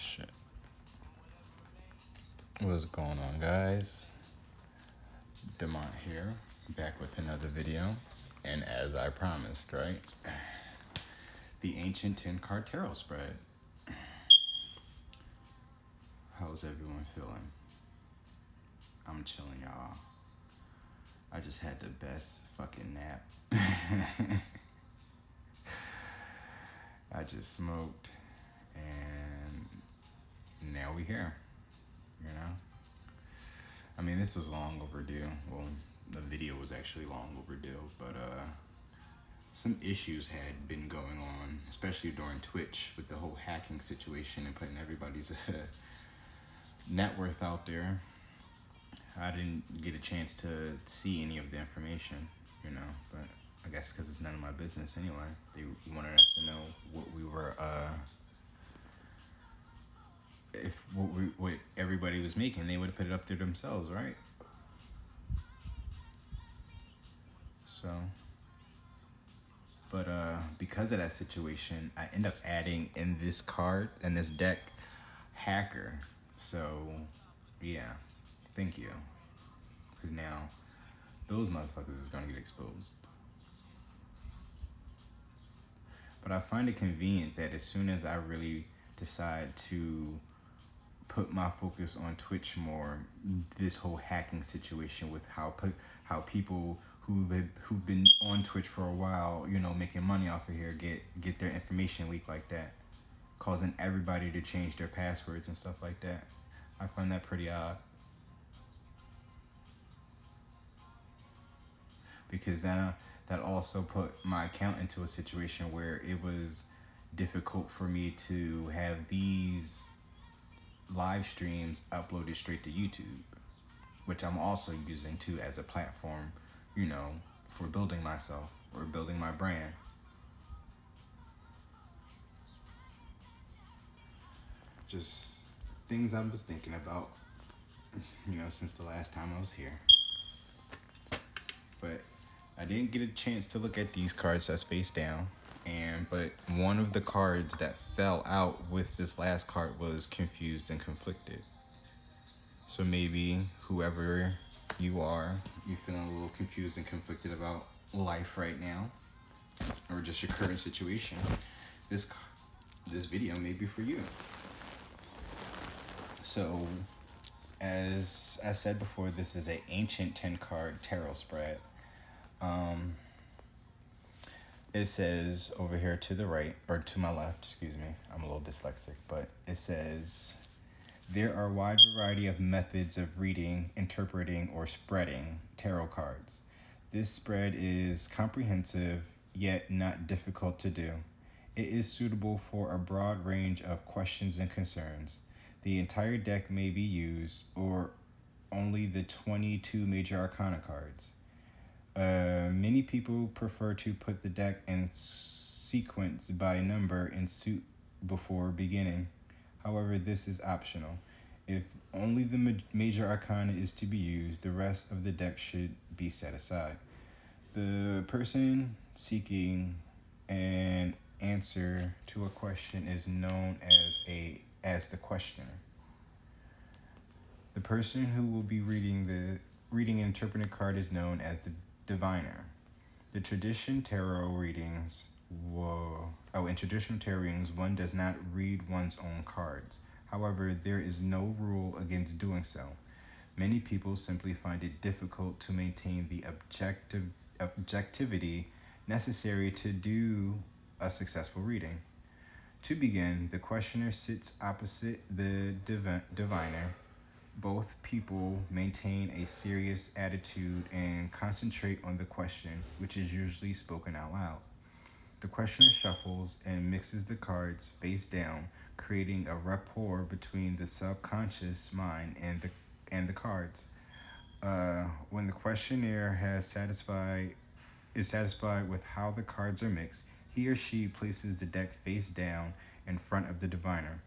Shit. What's going on, guys? Demont here, back with another video. And as I promised, right? The ancient 10 card tarot spread. How's everyone feeling? I'm chilling, y'all. I just had the best fucking nap. I just smoked, and now we here, you know? I mean, this was long overdue. Well, the video was actually long overdue, but some issues had been going on, especially during Twitch with the whole hacking situation and putting everybody's net worth out there. I didn't get a chance to see any of the information, you know, but I guess because it's none of my business anyway. They wanted us to know what we were, what everybody was making. They would have put it up there themselves, right? So, but because of that situation, I end up adding in this card and this deck, hacker. So, yeah, thank you, because now those motherfuckers is gonna get exposed. But I find it convenient that as soon as I really decide to put my focus on Twitch more, this whole hacking situation with how people who've been on Twitch for a while, you know, making money off of here, get their information leaked like that, causing everybody to change their passwords and stuff like that. I find that pretty odd. Because then that also put my account into a situation where it was difficult for me to have these live streams uploaded straight to YouTube, which I'm also using too as a platform, you know, for building myself or building my brand. Just things I was thinking about, you know, since the last time I was here. But I didn't get a chance to look at these cards that's face down. But one of the cards that fell out with this last card was confused and conflicted. So maybe whoever you are, you're feeling a little confused and conflicted about life right now, or just your current situation. This video may be for you. So, as I said before, this is an ancient 10 card tarot spread. It says over here to the right, or to my left, excuse me, I'm a little dyslexic, but it says, there are a wide variety of methods of reading, interpreting, or spreading tarot cards. This spread is comprehensive, yet not difficult to do. It is suitable for a broad range of questions and concerns. The entire deck may be used, or only the 22 major arcana cards. Many people prefer to put the deck in sequence by number in suit before beginning. However, this is optional. If only the major arcana is to be used, the rest of the deck should be set aside. The person seeking an answer to a question is known as the questioner. The person who will be reading and interpreting a card is known as the diviner. In traditional tarot readings, one does not read one's own cards. However, there is no rule against doing so. Many people simply find it difficult to maintain the objectivity necessary to do a successful reading. To begin, the questioner sits opposite the diviner. Both people maintain a serious attitude and concentrate on the question, which is usually spoken out loud. The questioner shuffles and mixes the cards face down, creating a rapport between the subconscious mind and the cards. When the questioner is satisfied with how the cards are mixed, he or she places the deck face down in front of the diviner.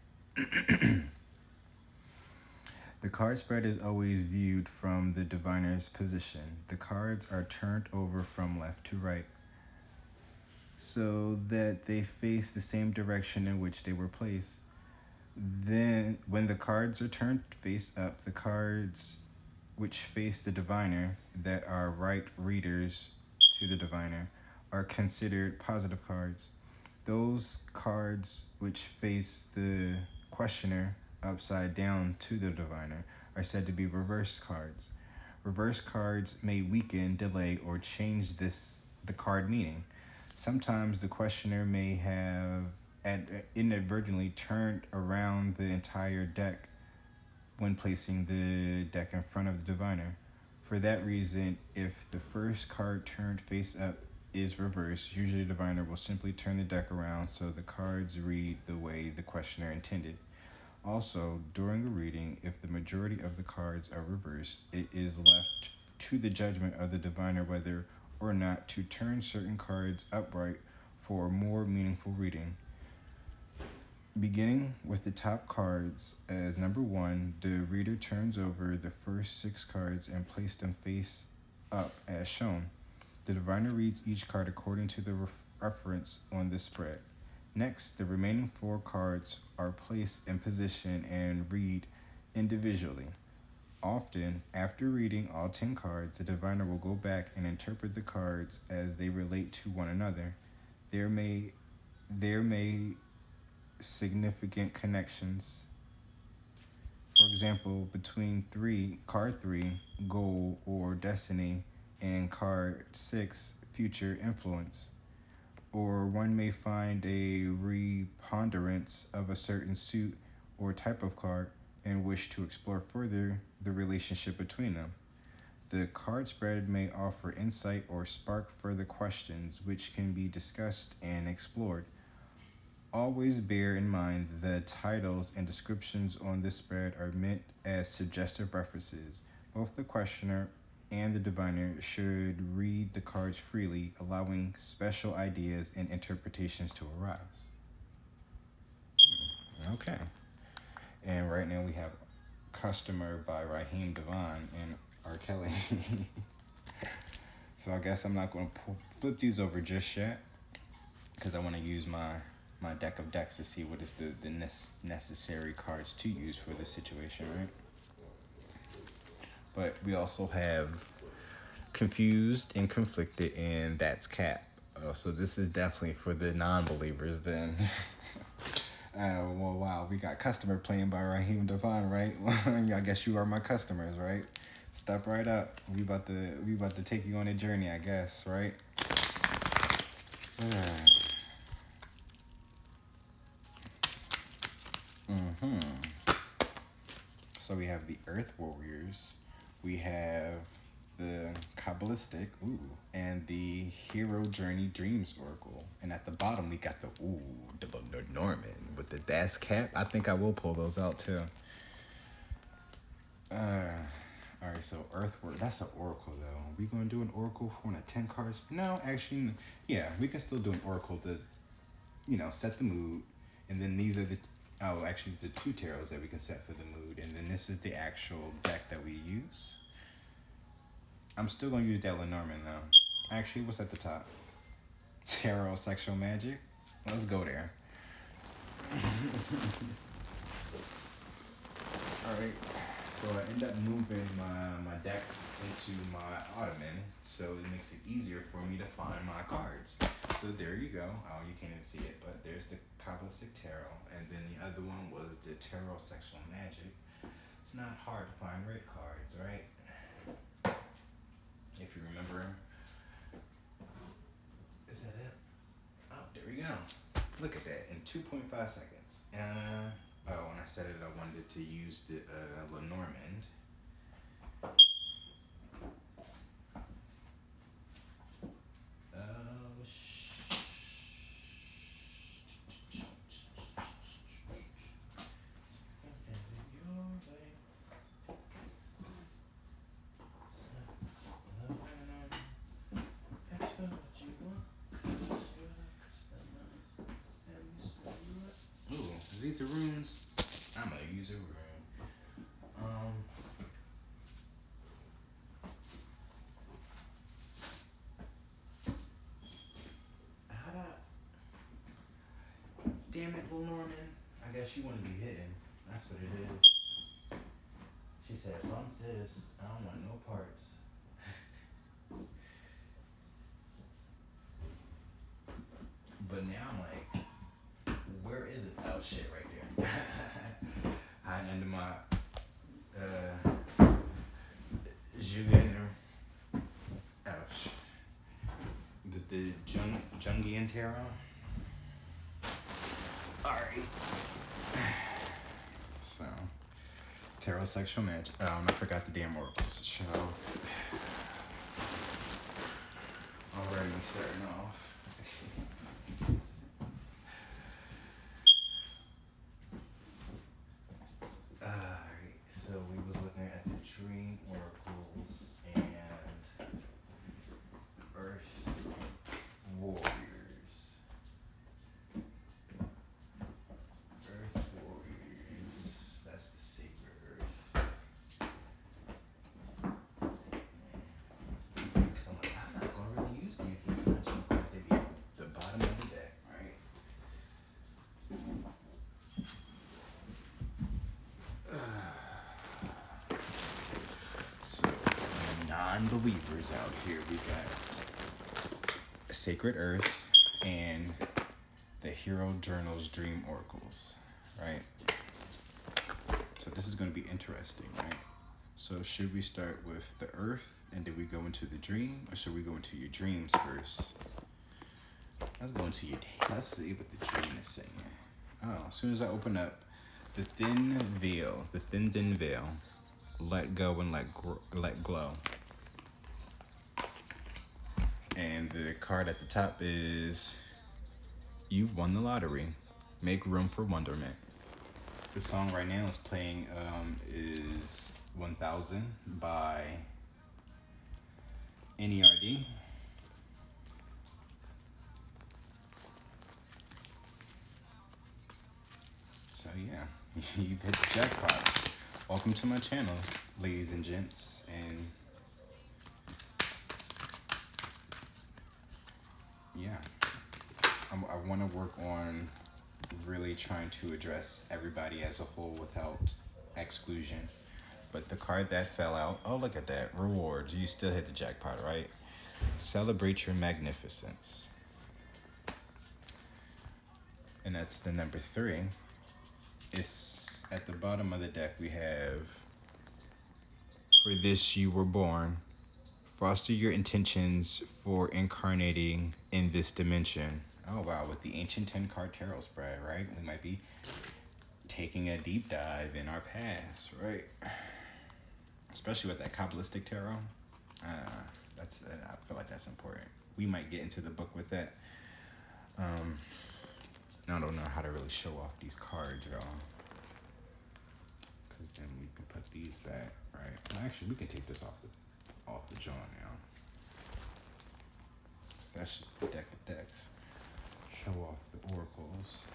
The card spread is always viewed from the diviner's position. The cards are turned over from left to right so that they face the same direction in which they were placed. Then, when the cards are turned face up, the cards which face the diviner, that are right readers to the diviner, are considered positive cards. Those cards which face the questioner upside down to the diviner are said to be reverse cards. Reverse cards may weaken, delay, or change the card meaning. Sometimes the questioner may have inadvertently turned around the entire deck when placing the deck in front of the diviner. For that reason, if the first card turned face up is reversed, usually the diviner will simply turn the deck around so the cards read the way the questioner intended. Also, during a reading, if the majority of the cards are reversed, it is left to the judgment of the diviner whether or not to turn certain cards upright for a more meaningful reading. Beginning with the top cards as number 1, the reader turns over the first 6 cards and places them face up as shown. The diviner reads each card according to the reference on the spread. Next, the remaining 4 cards are placed in position and read individually. Often, after reading all 10 cards, the diviner will go back and interpret the cards as they relate to one another. There may significant connections. For example, between card 3, goal or destiny, and card 6, future influence. Or one may find a preponderance of a certain suit or type of card and wish to explore further the relationship between them. The card spread may offer insight or spark further questions which can be discussed and explored. Always bear in mind the titles and descriptions on this spread are meant as suggestive references. Both the questioner and the diviner should read the cards freely, allowing special ideas and interpretations to arise. Okay. And right now we have Customer by Raheem Devon and R. Kelly. So I guess I'm not going to flip these over just yet because I want to use my deck of decks to see what is the necessary cards to use for this situation, right? But we also have Confused and Conflicted, and That's Cap. So this is definitely for the non-believers then. Well, wow, we got Customer playing by Raheem Devon, right? I guess you are my customers, right? Step right up. We about to take you on a journey, I guess, right? So we have the Earth Warriors, we have the Kabbalistic, and the Hero Journey Dreams Oracle. And at the bottom we got the Norman with the Das Cap. I think I will pull those out too. Alright, so Earthwork, that's an Oracle though. We gonna do an Oracle for one of 10 cards? No, actually, yeah, we can still do an Oracle to, set the mood. And then these are the 2 tarots that we can set for the mood. And then this is the actual deck that we use. I'm still gonna use that Lenormand though. Actually, what's at the top? Tarot Sexual Magic? Let's go there. Alright, so I end up moving my decks into my ottoman, so it makes it easier for me to find my cards. So there you go. Oh, you can't even see it, but there's the Kabbalistic Tarot, and then the other one was the Tarot Sexual Magic. It's not hard to find red cards, right? If you remember. Is that it? Oh, there we go. Look at that, in 2.5 seconds. And when I said it, I wanted to use the Lenormand. These are runes. I'm gonna use a rune. Damn it, Lenormand. I guess you want to be hidden. That's what it is. She said, "Bump this. I don't want no parts." But now I'm like, where is it? Oh shit, right there. Hiding under my Julian. Ouch. The Jungian tarot. Alright. So, tarot sexual match. Oh, and I forgot the damn oracles. So, already starting off. Alright, so we was looking at the dream oracles and earth warriors. Earth warriors. That's the sacred earth. Because I'm like, I'm not going to really use these as much because they be at the bottom of the deck, right? So, non-believers out here, we got Sacred Earth and the Hero Journals Dream Oracles, right? So this is going to be interesting, right? So should we start with the Earth and then we go into the dream, or should we go into your dreams first? Let's go into your. Let's see what the dream is saying. Oh, as soon as I open up, the thin veil, thin veil, let go and let glow. And the card at the top is, you've won the lottery. Make room for wonderment. The song right now is playing is 1000 by NERD. So yeah, you've hit the jackpot. Welcome to my channel, ladies and gents. And yeah, I want to work on really trying to address everybody as a whole without exclusion. But the card that fell out, oh, look at that. Rewards. You still hit the jackpot, right? Celebrate your magnificence. And that's the number 3. It's at the bottom of the deck. We have, for this you were born. Foster your intentions for incarnating in this dimension. Oh, wow. With the Ancient 10 card tarot spread, right? We might be taking a deep dive in our past, right? Especially with that Kabbalistic tarot. I feel like that's important. We might get into the book with that. I don't know how to really show off these cards, y'all. Because then we can put these back, right? Well, actually, we can take this off the joint now. That's just the deck of decks. Show off the oracles.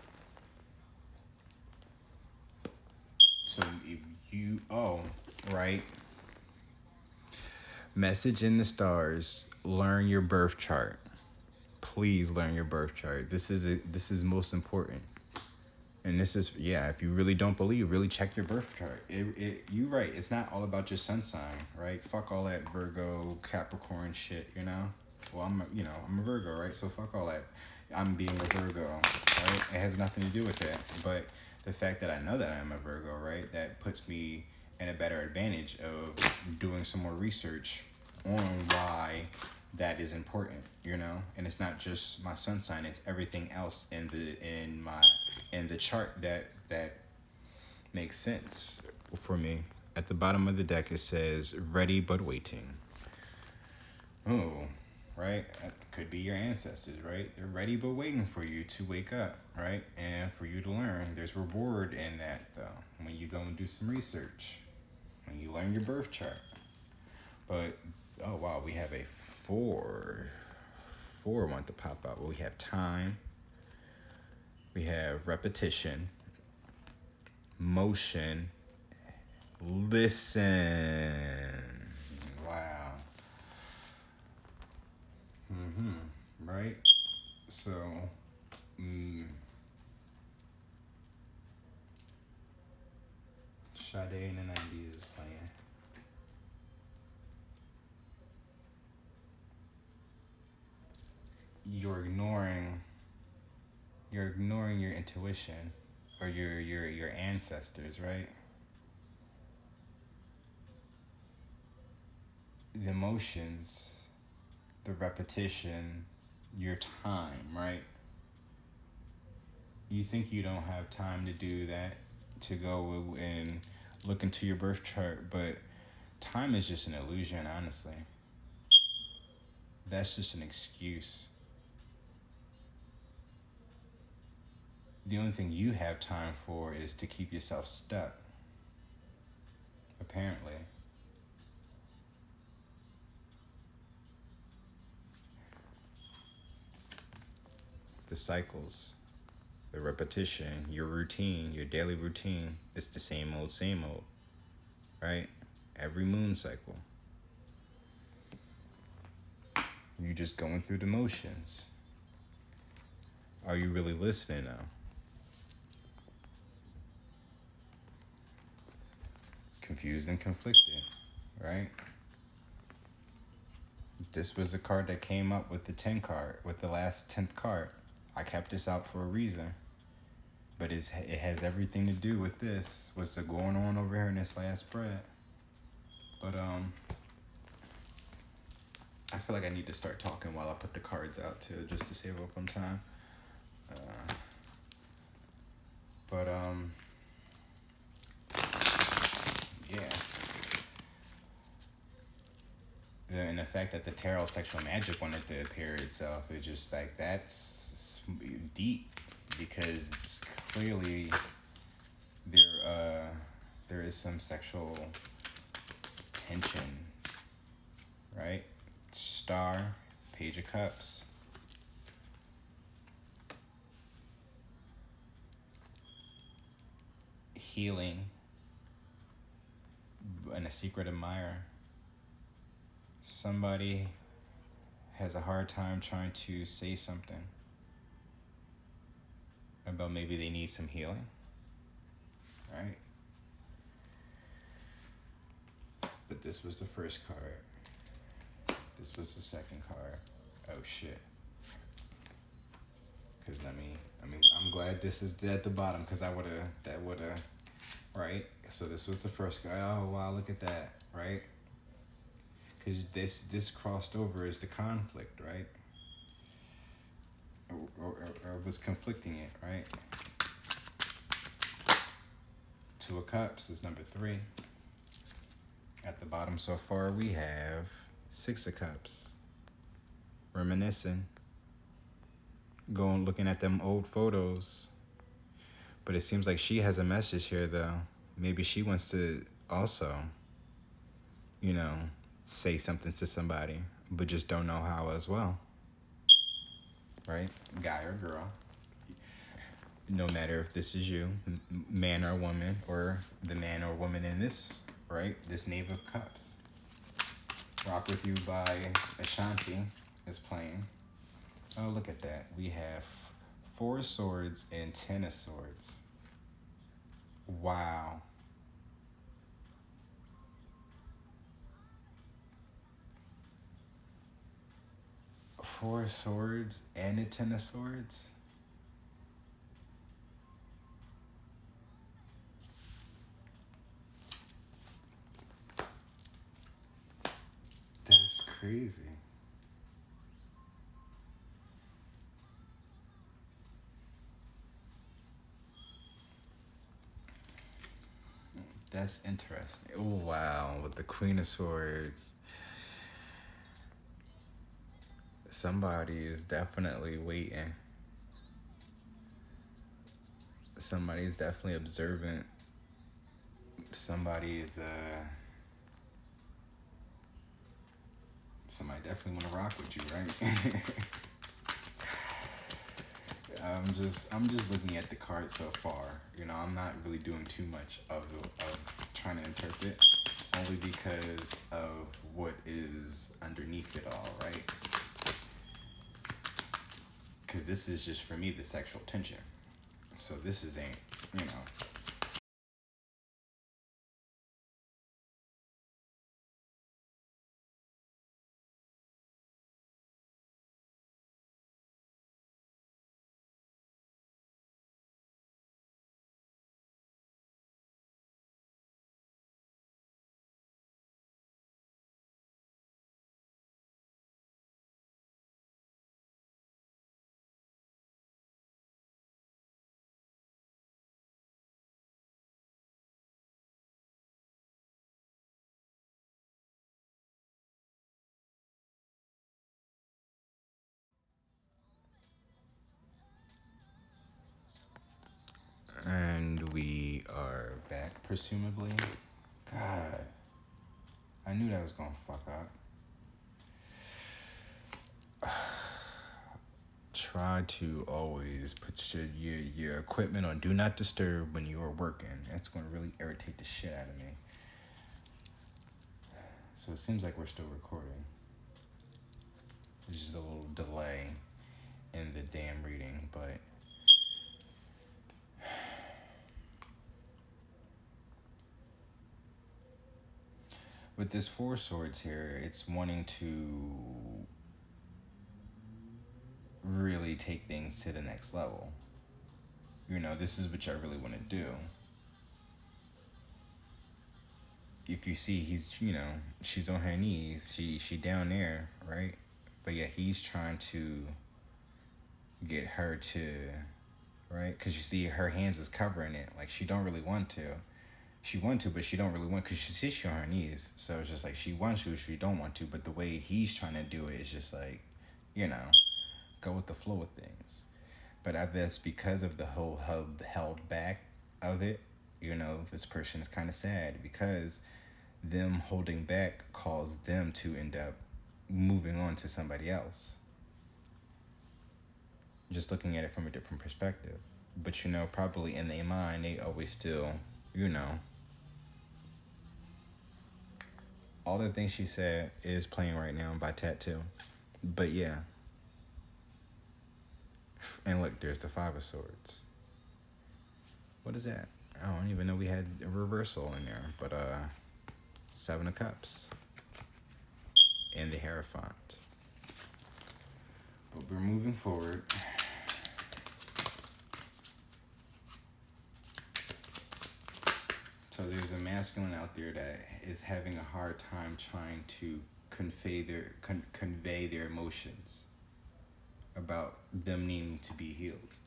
So if you, right. Message in the stars. Learn your birth chart. Please learn your birth chart. This is most important. And this is, if you really don't believe, really check your birth chart. You're right. It's not all about your sun sign, right? Fuck all that Virgo, Capricorn shit, you know? Well, I'm a Virgo, right? So fuck all that. I'm being a Virgo, right? It has nothing to do with that. But the fact that I know that I'm a Virgo, right? That puts me in a better advantage of doing some more research on why that is important, you know? And it's not just my sun sign, it's everything else in the chart that makes sense for me. At the bottom of the deck it says ready but waiting. Oh, right? That could be your ancestors, right? They're ready but waiting for you to wake up, right? And for you to learn. There's reward in that though, when you go and do some research, when you learn your birth chart. But oh wow, we have a 4 want to pop out. Well, we have time, we have repetition, motion, listen. Wow. Right? So Sade in the 90s is playing. You're ignoring your intuition or your ancestors, right? The emotions, the repetition, your time, right? You think you don't have time to do that, to go and look into your birth chart, but time is just an illusion, honestly. That's just an excuse. The only thing you have time for is to keep yourself stuck, apparently. The cycles, the repetition, your routine, your daily routine, it's the same old, right? Every moon cycle. You're just going through the motions. Are you really listening now? Confused and conflicted, right? This was the card that came up with the 10 card, with the last 10th card. I kept this out for a reason. But it has everything to do with this, what's going on over here in this last spread. But I feel like I need to start talking while I put the cards out too, just to save up on time. Yeah. And the fact that the tarot sexual magic wanted to appear itself is just like, that's deep, because clearly there is some sexual tension, right? Star, Page of Cups. Healing, and a secret admirer. Somebody has a hard time trying to say something about maybe they need some healing, right? But this was the first card. This was the second card. Oh shit. Because I'm glad this is at the bottom, because that would've, right? So this was the first guy. Oh wow, look at that, right? Because this crossed over is the conflict, right? Or was conflicting it, right? Two of Cups is number 3. At the bottom so far we have 6 of Cups. Reminiscing. Going looking at them old photos. But it seems like she has a message here though. Maybe she wants to also, say something to somebody, but just don't know how as well. Right? Guy or girl. No matter if this is you, man or woman, or the man or woman in this, right? This Knave of Cups. Rock With You by Ashanti is playing. Oh, look at that. We have 4 swords and 10 of swords. Wow. Four swords and a 10 of swords? That's crazy. That's interesting. Oh, wow. With the Queen of Swords. Somebody is definitely waiting. Somebody's definitely observant. Somebody definitely want to rock with you, right? I'm just looking at the card so far. I'm not really doing too much of trying to interpret, only because of what is underneath it all, right? Because this is just, for me, the sexual tension. So this ain't, are back, presumably. God, I knew that was gonna fuck up. Try to always put your equipment on do not disturb when you are working. That's gonna really irritate the shit out of me. So it seems like we're still recording. There's just a little delay in the damn reading, but with this Four Swords here, it's wanting to really take things to the next level. You know, this is what I really want to do. If you see, he's, you know, she's on her knees, she down there, right? But yeah, he's trying to get her to, right? Because you see her hands is covering it. Like, she don't really want to. She want to, but she don't really want, because she sees she on her knees. So it's just like, she wants to, she don't want to. But the way he's trying to do it is just like, you know, go with the flow of things. But I guess because of the whole held back of it, you know, this person is kind of sad, because them holding back caused them to end up moving on to somebody else. Just looking at it from a different perspective. But, you know, probably in their mind, they always still, you know, all the things she said is playing right now by Tattoo. But yeah. And look, there's the Five of Swords. What is that? I don't even know we had a reversal in there. But Seven of Cups. And the Hierophant. But we're moving forward. So there's a masculine out there that is having a hard time trying to convey their emotions about them needing to be healed.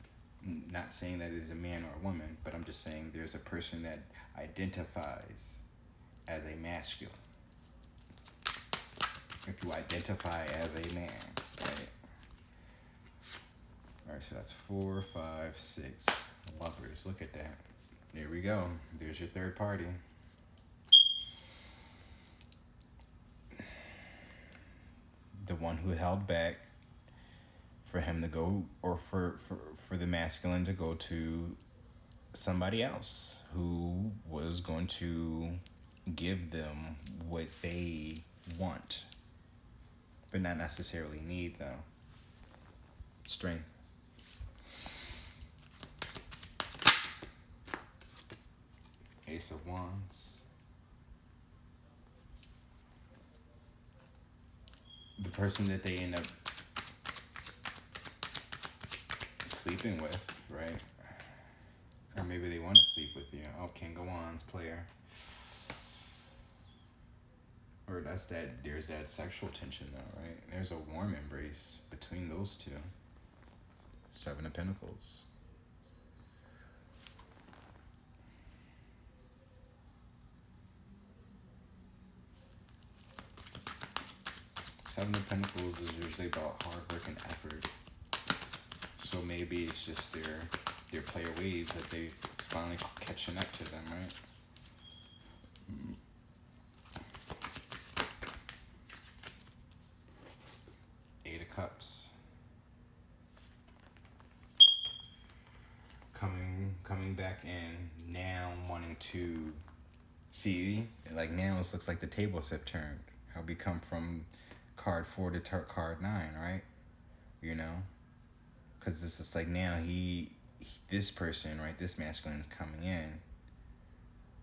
Not saying that it's a man or a woman, but I'm just saying there's a person that identifies as a masculine. If you identify as a man, right? All right, so that's 4, 5, 6 lovers. Look at that. There we go. There's your third party. The one who held back for him to go, or for the masculine to go to somebody else who was going to give them what they want, but not necessarily need, though. Strength. Ace of Wands. The person that they end up sleeping with, right? Or maybe they want to sleep with you. Oh, King of Wands, player. Or there's that sexual tension though, right? There's a warm embrace between those two. Seven of Pentacles. Seven of Pentacles is usually about hard work and effort. So maybe it's just their player waves that they finally catching up to them, right? Eight of Cups. Coming back in, now wanting to see, like now it looks like the tables have turned. How we come from card 4 to card 9, right? You know? Because it's just like now this person, right, this masculine is coming in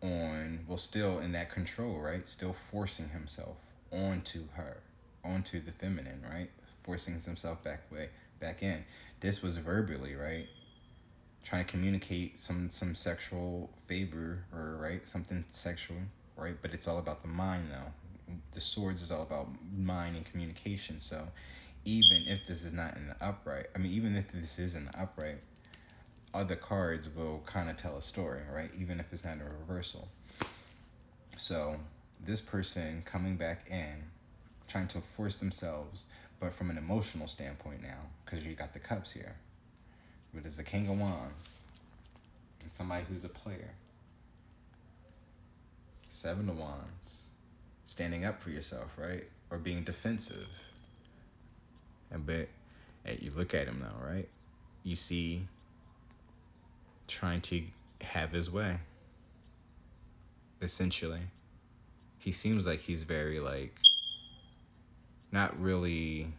on, well, still in that control, right? Still forcing himself onto her, onto the feminine, right? Forcing himself back in. This was verbally, right? Trying to communicate some sexual favor, or right, something sexual, right? But it's all about the mind, though. The Swords is all about mind and communication. So even if this is not in the upright, even if this is in the upright, other cards will kind of tell a story, right? Even if it's not a reversal. So this person coming back in, trying to force themselves, but from an emotional standpoint now, because you got the Cups here. But it's the King of Wands. And somebody who's a player. Seven of Wands. Standing up for yourself, right? Or being defensive. But you look at him now, right? You see trying to have his way. Essentially. He seems like he's very not really,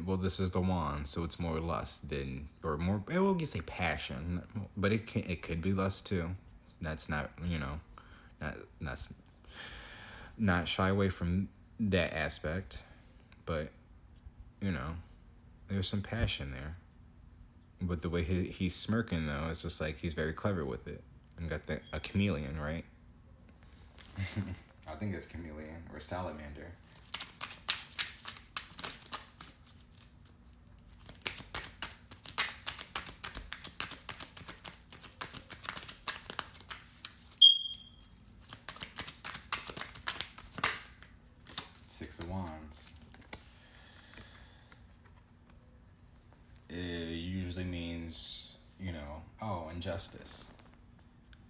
well, this is the wand, so it's more lust than, or more, well, we say passion, but it could be lust too. That's not, not shy away from that aspect, but there's some passion there. But the way he's smirking though, it's just like he's very clever with it, and got a chameleon, right? I think it's chameleon or salamander. Six of Wands. It usually means, injustice.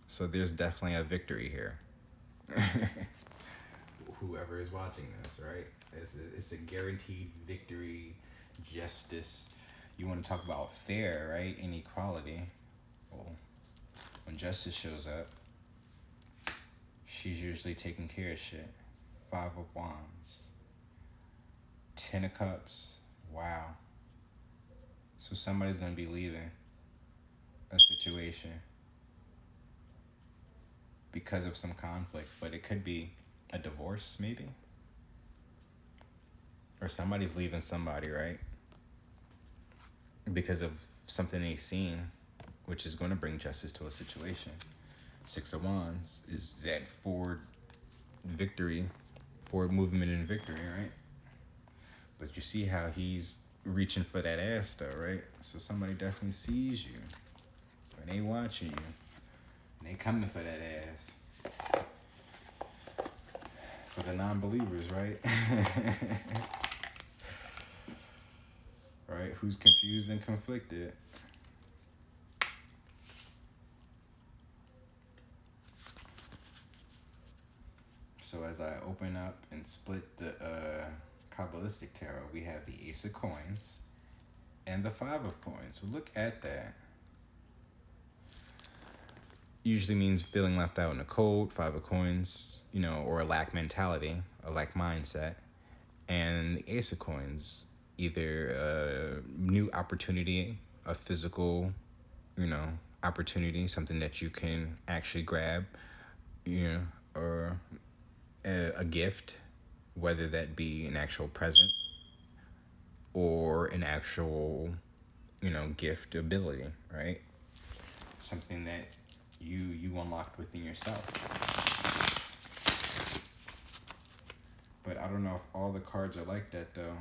So there's definitely a victory here. Whoever is watching this, right? It's a guaranteed victory, justice. You want to talk about fair, right? Inequality. Well, when justice shows up, she's usually taking care of shit. Five of Wands. 10 of Cups. Wow. So somebody's going to be leaving a situation because of some conflict, but it could be a divorce, maybe, or somebody's leaving somebody, right, because of something they've seen, which is going to bring justice to a situation. Six of Wands is that forward movement and victory, right? But you see how he's reaching for that ass though, right? So somebody definitely sees you, and they watching you, and they coming for that ass. For the non-believers, right? Right? Who's confused and conflicted. So as I open up and split the Kabbalistic Tarot, we have the Ace of Coins and the Five of Coins. So look at that. Usually means feeling left out in the cold. Five of Coins, or a lack mentality, a lack mindset. And the Ace of Coins, either a new opportunity, a physical, opportunity, something that you can actually grab, or a gift, whether that be an actual present or an actual, gift ability, right? Something that you unlocked within yourself. But I don't know if all the cards are like that though.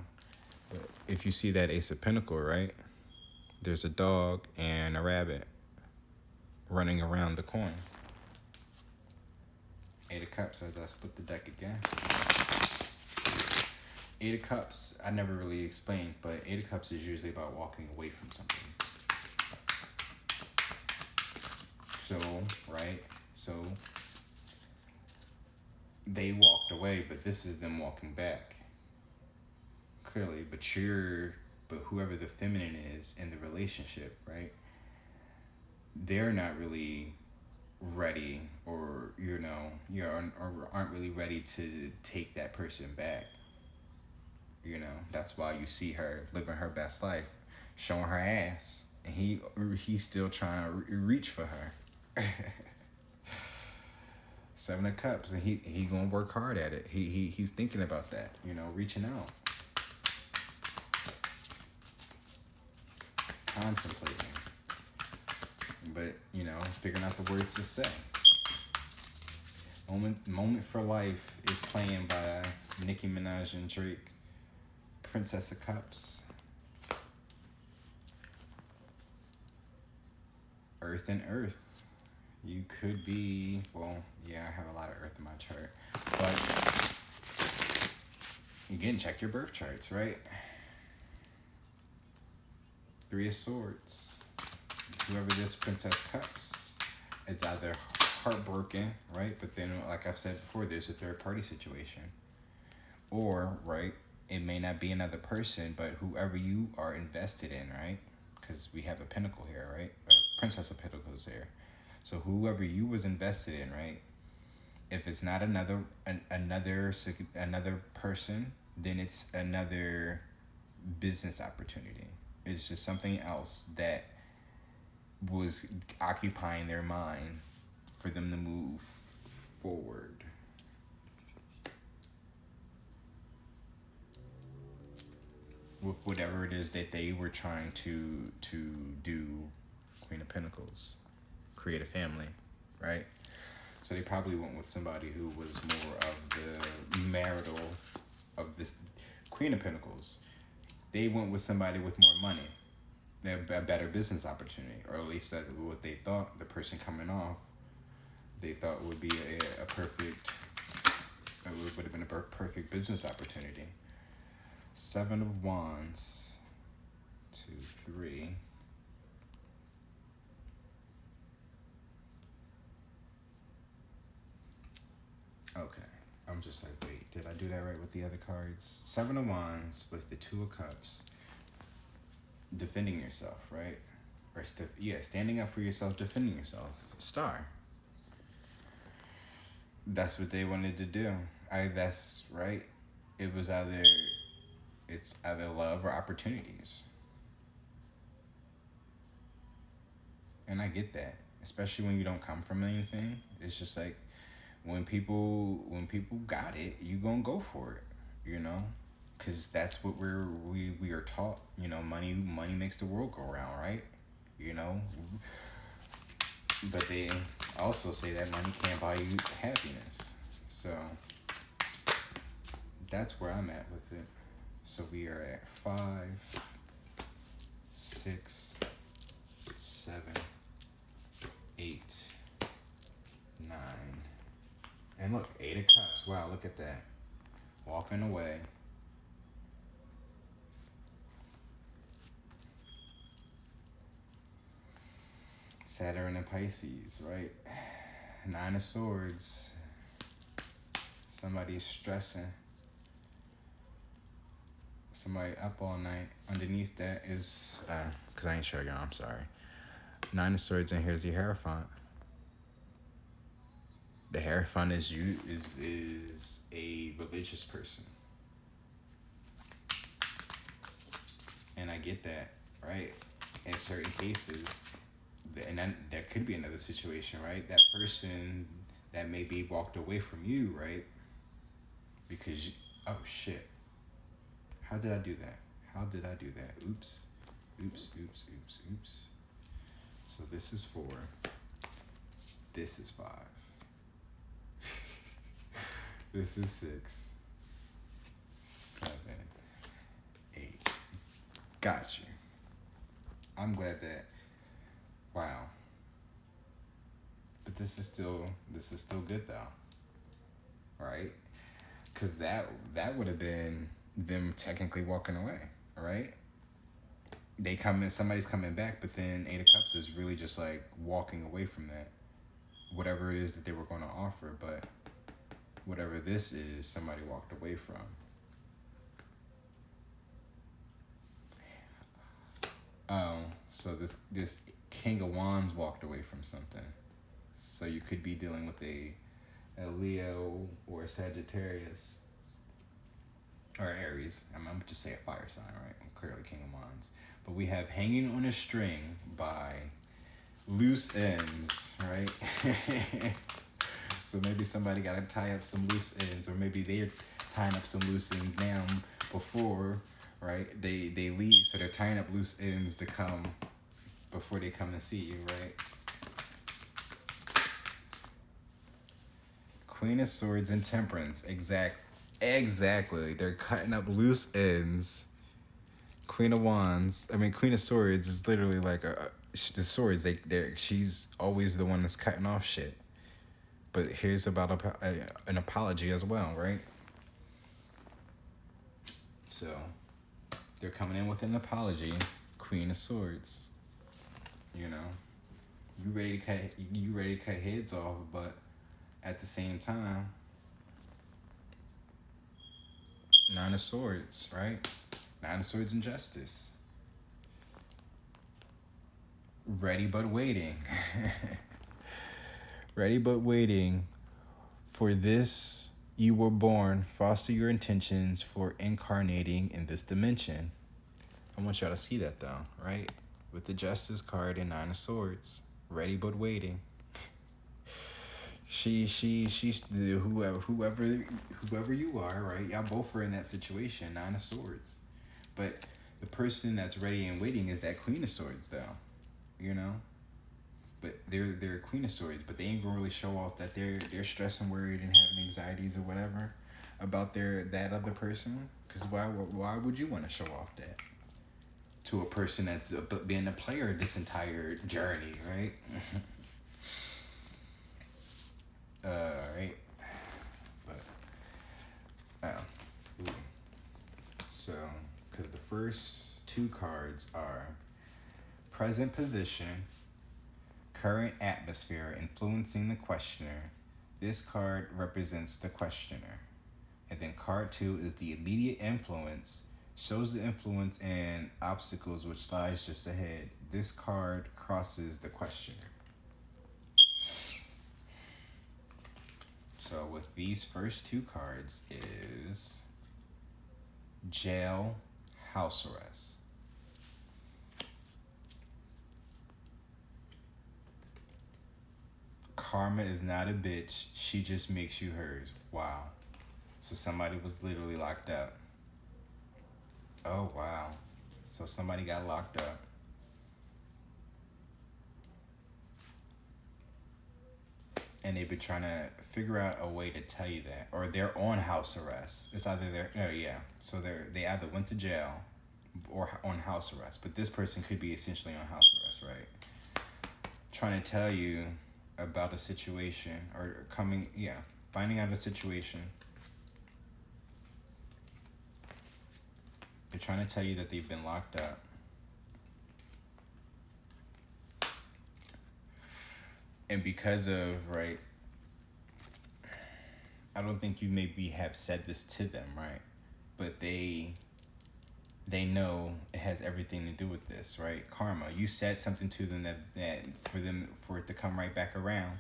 But if you see that Ace of Pentacles, right? There's a dog and a rabbit running around the coin. Eight of Cups as I split the deck again. Eight of Cups, I never really explained, but Eight of Cups is usually about walking away from something. So, right? So, they walked away, but this is them walking back. Clearly, but whoever the feminine is in the relationship, right? They're not really ready, or aren't really ready to take that person back. That's why you see her living her best life, showing her ass, and he's still trying to reach for her. Seven of Cups, and he gonna work hard at it. He's thinking about that, reaching out, contemplating, but figuring out the words to say. Moment for Life is playing by Nicki Minaj and Drake. Princess of Cups. Earth and Earth. You could be, well, yeah, I have a lot of Earth in my chart. But, again, check your birth charts, right? Three of Swords. Whoever this Princess Cups, it's either heartbroken, right? But then, like I've said before, there's a third party situation. Or, right, it may not be another person, but whoever you are invested in, right? Because we have a pinnacle here, right? A princess of pentacles here. So whoever you was invested in, right? If it's not another person, then it's another business opportunity. It's just something else that was occupying their mind for them to move forward. With whatever it is that they were trying to do. Queen of Pentacles, create a family, right? So they probably went with somebody who was more of the marital of the Queen of Pentacles. They went with somebody with more money, a better business opportunity, or at least that's what they thought. The person coming off, they thought would be a perfect, it would have been a perfect business opportunity. 7 of Wands, 2, 3. Okay, I'm just like, wait, did I do that right with the other cards? 7 of Wands with the 2 of Cups. Defending yourself, right? Or standing up for yourself, defending yourself. Star. That's what they wanted to do. That's right. It was it's either love or opportunities. And I get that, especially when you don't come from anything. It's just like when people got it, you gonna go for it, you know, because that's what we are taught. You know, money makes the world go round, right? You know, but they also say that money can't buy you happiness. So that's where I'm at with it. So we are at 5, 6, 7, 8, 9. And look, 8 of Cups. Wow, look at that. Walking away. Saturn and Pisces, right? 9 of Swords. Somebody's stressing. Somebody up all night. Underneath that is, because I ain't sure y'all, I'm sorry. 9 of Swords, and here's the Hierophant. The Hierophant is a religious person. And I get that, right? In certain cases, and then there could be another situation, right? That person that maybe walked away from you, right? Because, oh shit. How did I do that? Oops. So this is 4. This is 5. This is 6, 7, 8. Got you. I'm glad that. Wow. But this is still good though, right? Because that would have been them technically walking away, right? They come in, somebody's coming back, but then 8 of Cups is really just like walking away from that, whatever it is that they were going to offer. But whatever this is, somebody walked away from. So this King of Wands walked away from something. So you could be dealing with a Leo or a Sagittarius or Aries. I'm gonna just say a fire sign, right? I'm clearly King of Wands. But we have Hanging on a String by Loose Ends, right? So maybe somebody got to tie up some loose ends, or maybe they're tying up some loose ends now before, right? They leave, so they're tying up loose ends to come before they come and see you, right? Queen of Swords and Temperance. Exactly. They're cutting up loose ends. Queen of Swords is literally like the swords. She's always the one that's cutting off shit. But here's about an apology as well, right? So they're coming in with an apology. Queen of Swords. You know, you ready to cut heads off, but at the same time, Nine of Swords, right? Nine of Swords and Justice. Ready but waiting. Ready but waiting. For this you were born. Foster your intentions for incarnating in this dimension. I want y'all to see that though, right? With the Justice card and Nine of Swords. Ready but waiting. She's whoever you are, right? Y'all both are in that situation, Nine of Swords. But the person that's ready and waiting is that Queen of Swords though. You know? But they're Queen of Swords, but they ain't gonna really show off that they're stressed and worried and having anxieties or whatever about that other person. Because why would you want to show off that to a person that's been a player this entire journey, right? Right. But so because the first two cards are present position, current atmosphere influencing the questioner. This card represents the questioner. And then card 2 is the immediate influence, shows the influence and obstacles which lies just ahead. This card crosses the questioner. So with these first two cards is jail, house arrest. Karma is not a bitch. She just makes you hers. Wow. So somebody was literally locked up. Oh, wow. So somebody got locked up. And they've been trying to figure out a way to tell you that. Or they're on house arrest. It's either So they either went to jail or on house arrest. But this person could be essentially on house arrest, right? Trying to tell you about a situation or finding out a situation. They're trying to tell you that they've been locked up. And because of, right, I don't think you maybe have said this to them, right? But they know it has everything to do with this, right? Karma. You said something to them that for it to come right back around.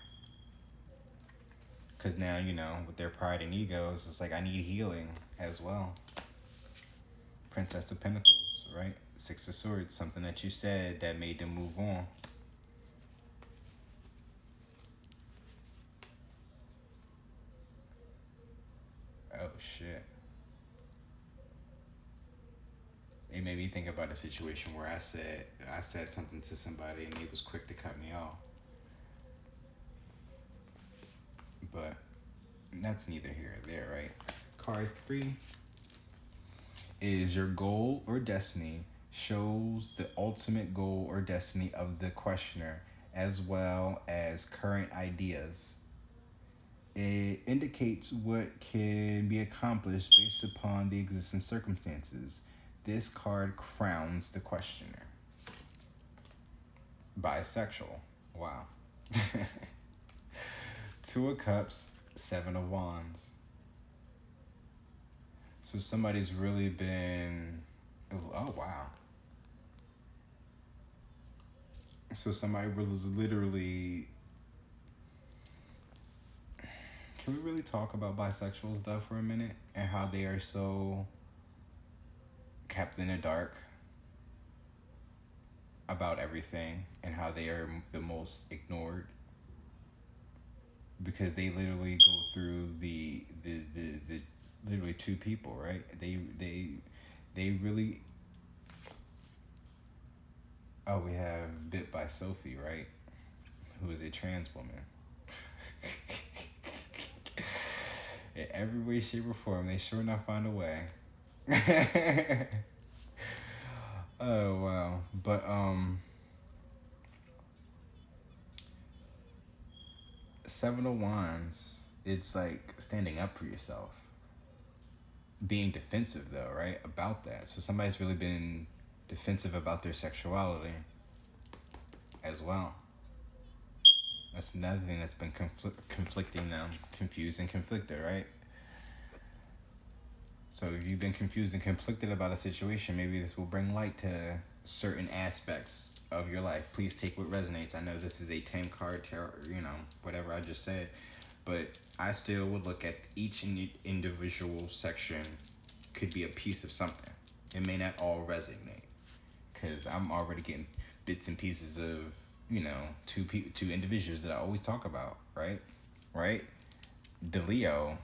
Because now, with their pride and egos, it's like, I need healing as well. Princess of Pentacles, right? Six of Swords, something that you said that made them move on. Oh, shit. It made me think about a situation where I said something to somebody and they was quick to cut me off. But that's neither here or there, right? Card 3 is your goal or destiny, shows the ultimate goal or destiny of the questioner as well as current ideas. It indicates what can be accomplished based upon the existing circumstances. This card crowns the questioner. Bisexual. Wow. Two of Cups, Seven of Wands. So somebody's really been... Oh, wow. So somebody was literally... Can we really talk about bisexuals though for a minute? And how they are so kept in the dark about everything. And how they are the most ignored. Because they literally go through the literally two people, right? They really... Oh, we have Bit by Sophie, right? Who is a trans woman. In every way, shape, or form, they sure enough find a way. Oh, wow. But, Seven of Wands, it's like standing up for yourself. Being defensive, though, right? About that. So somebody's really been defensive about their sexuality as well. That's another thing that's been conflicting them, confused and conflicted, right? So if you've been confused and conflicted about a situation, maybe this will bring light to certain aspects of your life. Please take what resonates. I know this is a 10 card tarot, whatever I just said, but I still would look at each individual section could be a piece of something. It may not all resonate because I'm already getting bits and pieces of, two individuals that I always talk about, right? Right? The Leo,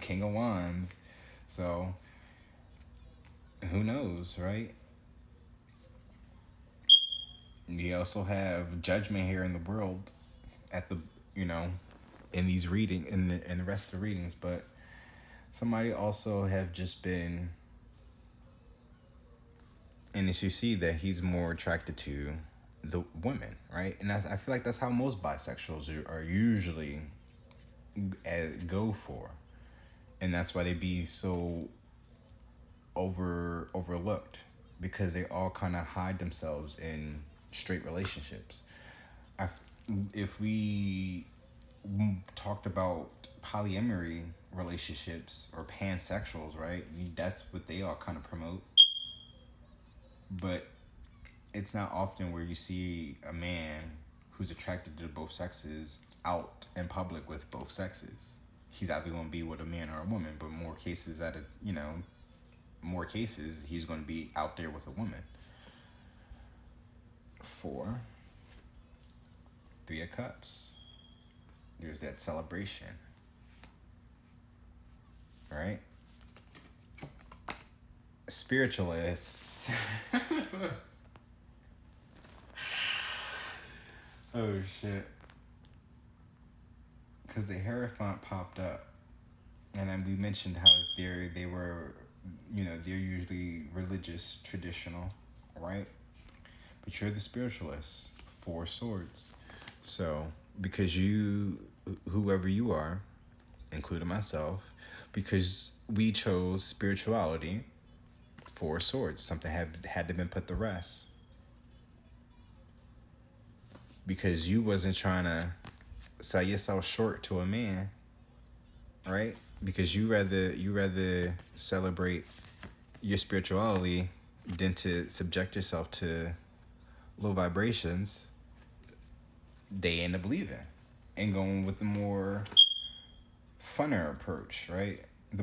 King of Wands. So, who knows, right? We also have judgment here in the world at the, in these in the rest of the readings, but somebody also have just been, and as you see that he's more attracted to the women, right? And I feel like that's how most bisexuals are usually go for, and that's why they be so overlooked, because they all kind of hide themselves in straight relationships. I, if we talked about polyamory relationships or pansexuals, right? That's what they all kind of promote. But it's not often where you see a man who's attracted to both sexes out in public with both sexes. He's either going to be with a man or a woman, but more cases he's going to be out there with a woman. 4, 3 of Cups. There's that celebration, right? Spiritualists. Oh shit. Because the Hierophant popped up, and then we mentioned how they were, they're usually religious, traditional, right? But you're the spiritualist. 4 swords. So, because whoever you are, including myself, because we chose spirituality, 4 swords. Something had to have been put to rest. Because you wasn't trying to sell yourself short to a man, right? Because you rather celebrate your spirituality than to subject yourself to low vibrations. They end up leaving and going with the more funner approach, right? The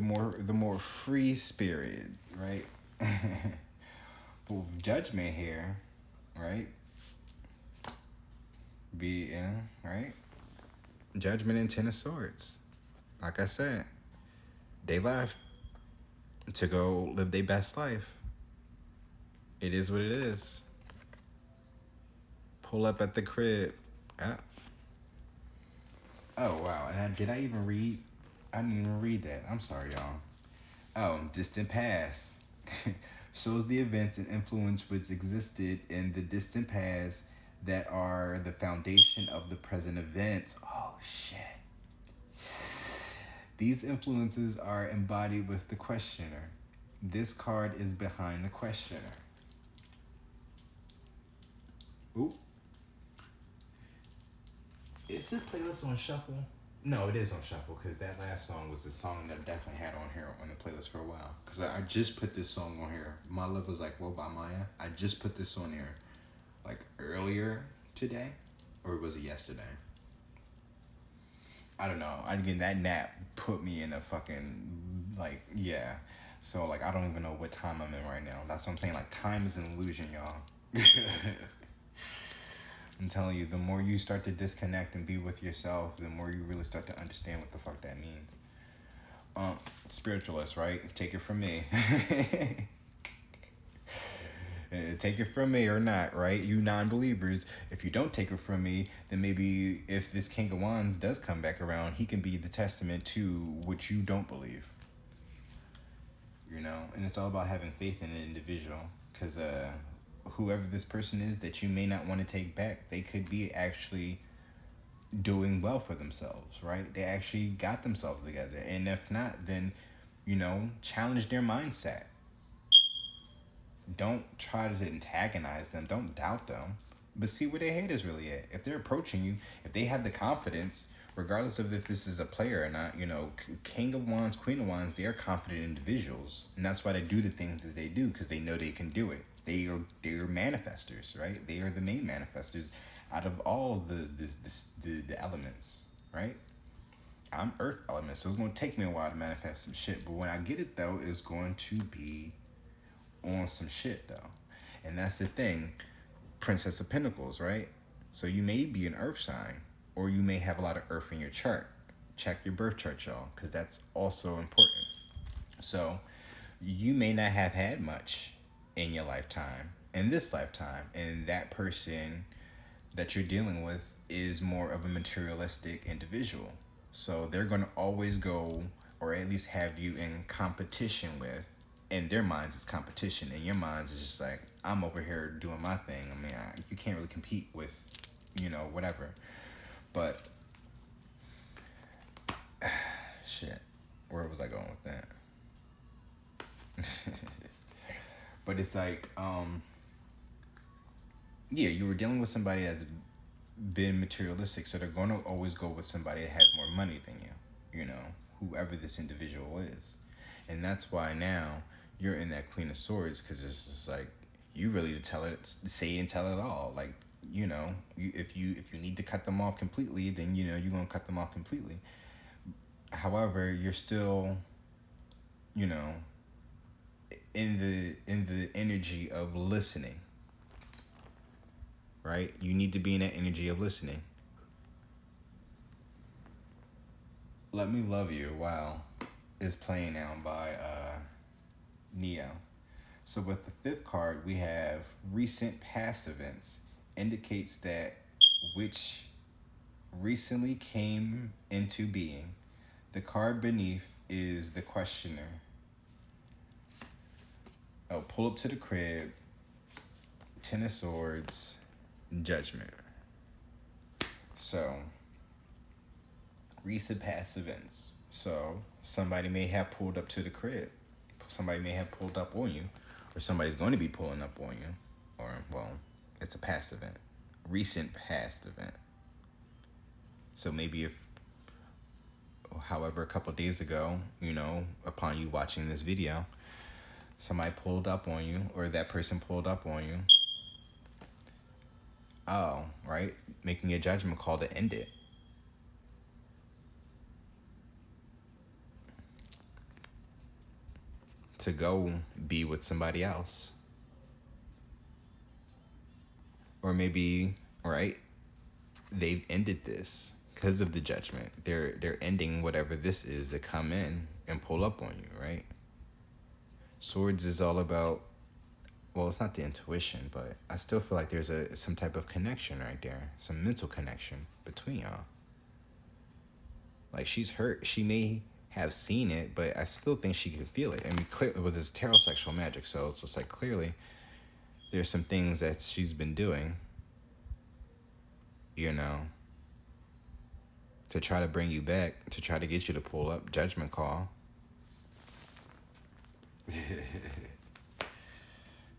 more free spirit, right? But with judgment here, right? Right? Judgment and 10 of Swords. Like I said, they left to go live their best life. It is what it is. Pull up at the crib. Ah. Oh, wow. And did I even read? I didn't even read that. I'm sorry, y'all. Oh, distant past. Shows the events and influence which existed in the distant past that are the foundation of the present events. Oh, shit. These influences are embodied with the questioner. This card is behind the questioner. Ooh. Is this playlist on shuffle? No, it is on shuffle, because that last song was the song that I definitely had on here on the playlist for a while. Because I just put this song on here. My Love Was Like Whoa by Maya. I just put this on here like earlier today, or was it yesterday? I don't know. Again, that nap put me in a fucking, yeah. So, I don't even know what time I'm in right now. That's what I'm saying. Time is an illusion, y'all. I'm telling you, the more you start to disconnect and be with yourself, the more you really start to understand what the fuck that means. Spiritualist, right? Take it from me. Take it from me or not, right? You non-believers, if you don't take it from me, then maybe if this King of Wands does come back around, he can be the testament to what you don't believe. And it's all about having faith in an individual, because whoever this person is that you may not want to take back, they could be actually doing well for themselves, right? They actually got themselves together. And if not, then, challenge their mindset. Don't try to antagonize them. Don't doubt them. but see where their head is really at. If they're approaching you, if they have the confidence, regardless of if this is a player or not, King of Wands, Queen of Wands, they are confident individuals, and that's why they do the things that they do, because they know they can do it. They're manifestors, right? They are the main manifestors out of all of the elements, right? I'm earth element, so it's gonna take me a while to manifest some shit. But when I get it though, it's going to be on some shit though. And that's the thing. Princess of Pentacles, right? So you may be an earth sign, or you may have a lot of earth in your chart. Check your birth chart, y'all, because that's also important. So you may not have had much in your lifetime, in this lifetime, and that person that you're dealing with is more of a materialistic individual. So they're going to always go, or at least have you in competition with. In their minds, it's competition. In your minds, it's just like, I'm over here doing my thing. I mean, you can't really compete with, whatever. But, shit, where was I going with that? But it's like, yeah, you were dealing with somebody that's been materialistic, so they're going to always go with somebody that has more money than you, whoever this individual is. And that's why now you're in that Queen of Swords, because it's just like, you really say and tell it all. Like, if you need to cut them off completely, then, you're going to cut them off completely. However, you're still, in the energy of listening. Right? You need to be in that energy of listening. Let Me Love You, wow, is playing now by Neo. So with the fifth card, we have recent past events. Indicates that which recently came into being. The card beneath is the questioner. Oh, pull up to the crib. Ten of Swords. Judgment. So, recent past events. So, somebody may have pulled up to the crib. Somebody may have pulled up on you. Or somebody's going to be pulling up on you. Or, well, it's a past event. Recent past event. So maybe however, a couple days ago, upon you watching this video, somebody pulled up on you, or that person pulled up on you. Oh, right? Making a judgment call to end it. To go be with somebody else. Or maybe, right, they've ended this because of the judgment. They're ending whatever this is to come in and pull up on you, right? Swords is all about, well, it's not the intuition, but I still feel like there's some type of connection right there, some mental connection between y'all. Like, she's hurt. She may have seen it, but I still think she can feel it. I mean, clearly, with this tarot sexual magic, so it's just like, clearly there's some things that she's been doing, to try to bring you back, to try to get you to pull up. Judgment call.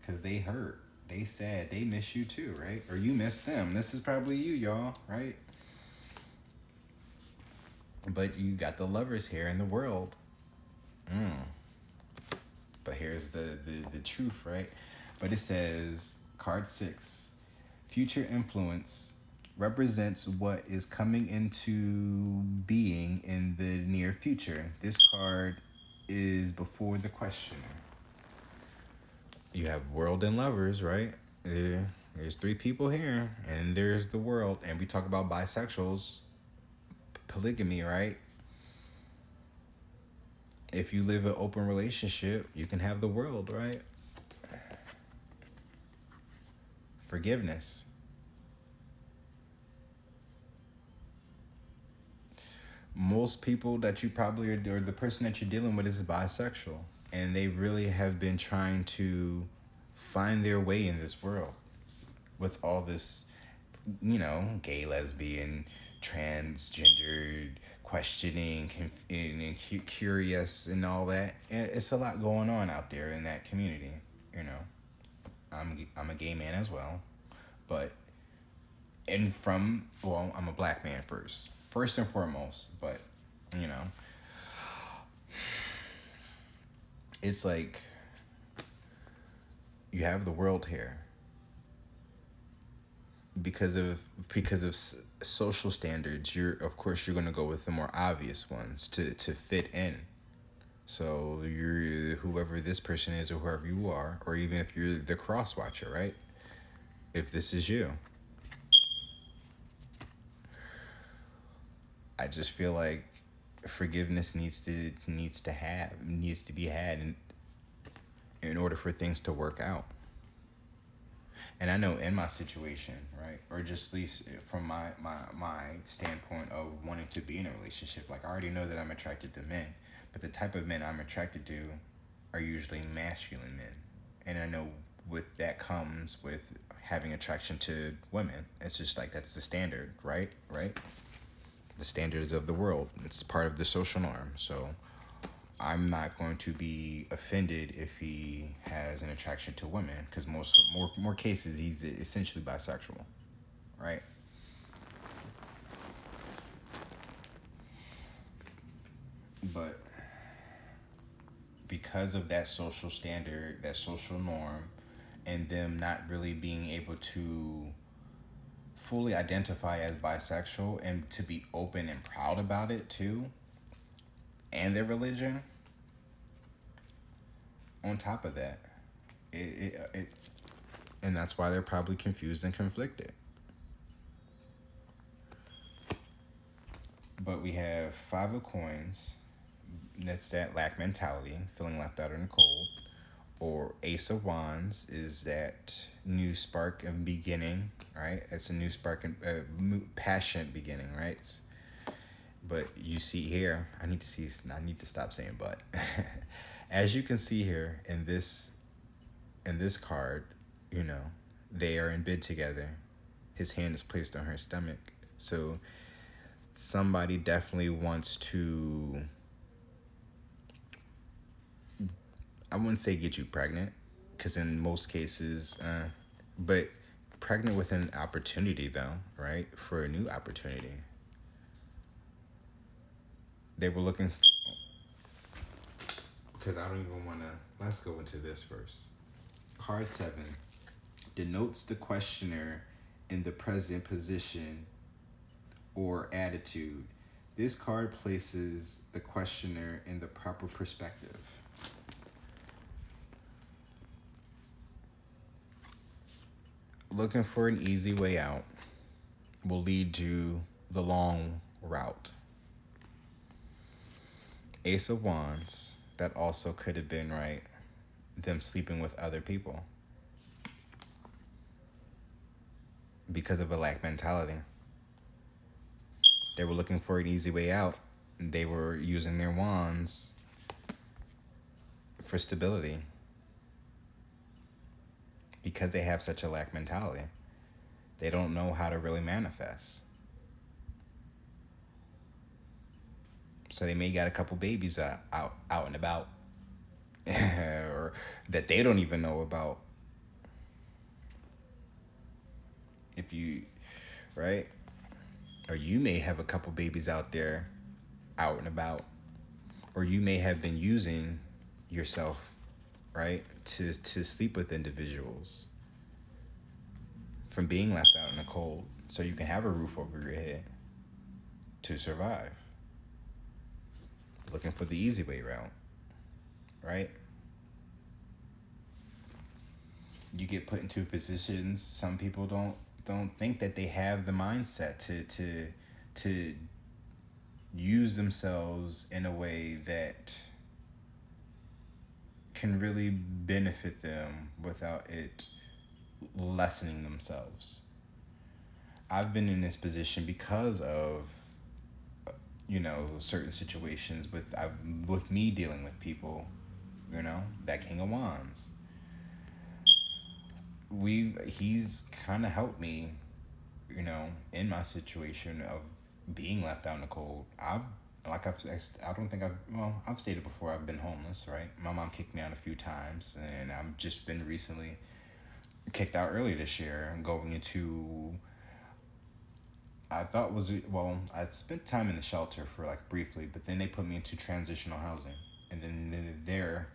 Because they hurt. They sad. They miss you too, right? Or you miss them. This is probably you, y'all, right? But you got the Lovers here in the world. But here's the truth, right? But it says, card 6, future influence represents what is coming into being in the near future. This card is before the questioner. You have world and lovers, right? There's 3 people here, and there's the world. And we talk about bisexuals, polygamy, right? If you live an open relationship, you can have the world, right? Forgiveness. Most people that you probably are, or the person that you're dealing with, is bisexual. And they really have been trying to find their way in this world with all this, gay, lesbian, transgendered, questioning, and curious, and all that. And it's a lot going on out there in that community. I'm a gay man as well, but And from, well, I'm a black man first and foremost, but you know, it's like you have the world here because of social standards. You're, of course, you're going to go with the more obvious ones to fit in. So you're whoever this person is or whoever you are, or even if you're the cross watcher, right? If this is you, I just feel like forgiveness needs to be had in order for things to work out. And I know in my situation, right, or just at least from my standpoint of wanting to be in a relationship, like I already know that I'm attracted to men, but the type of men I'm attracted to are usually masculine men. And I know with that comes with having attraction to women. It's just like that's the standard, right? Right? The standards of the world. It's part of the social norm. So I'm not going to be offended if he has an attraction to women, because more cases he's essentially bisexual, right? But because of that social standard, that social norm, and them not really being able to fully identify as bisexual and to be open and proud about it too, and their religion, on top of that, it and that's why they're probably confused and conflicted. But we have Five of Coins. That's that lack mentality, feeling left out in the cold. Or Ace of Wands is that new spark of beginning, right? It's a new spark and passionate beginning, right? But you see here, I need to stop saying but. As you can see here in this card, you know, they are in bed together. His hand is placed on her stomach. So somebody definitely wants to, I wouldn't say get you pregnant, because in most cases, but pregnant with an opportunity though, right? For a new opportunity. They were looking, because I don't even want to, let's go into this first. Card 7 denotes the questioner in the present position or attitude. This card places the questioner in the proper perspective. Looking for an easy way out will lead to the long route. Ace of Wands, that also could have been, right, them sleeping with other people because of a lack mentality. They were looking for an easy way out. They were using their wands for stability because they have such a lack mentality. They don't know how to really manifest. So they may got a couple babies out and about or that they don't even know about. If you, right? Or you may have a couple babies out there out and about. Or you may have been using yourself, right, to sleep with individuals from being left out in the cold so you can have a roof over your head to survive. Looking for the easy way route, right? You get put into positions, some people don't think that they have the mindset to use themselves in a way that can really benefit them without it lessening themselves. I've been in this position because of, you know, certain situations with me dealing with people, you know, that King of Wands. He's kind of helped me, you know, in my situation of being left out in the cold. I've stated before, I've been homeless, right? My mom kicked me out a few times, and I've just been recently kicked out earlier this year, going into I thought was, well, I spent time in the shelter for like briefly, but then they put me into transitional housing, and then there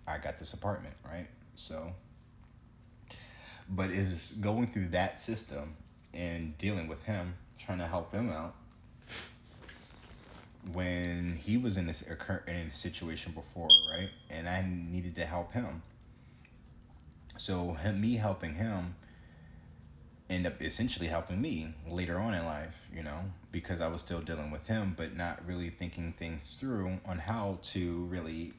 I got this apartment, right? So, but it was going through that system and dealing with him, trying to help him out when he was in in a situation before, right? And I needed to help him. So me helping him end up essentially helping me later on in life, because I was still dealing with him, but not really thinking things through on how to really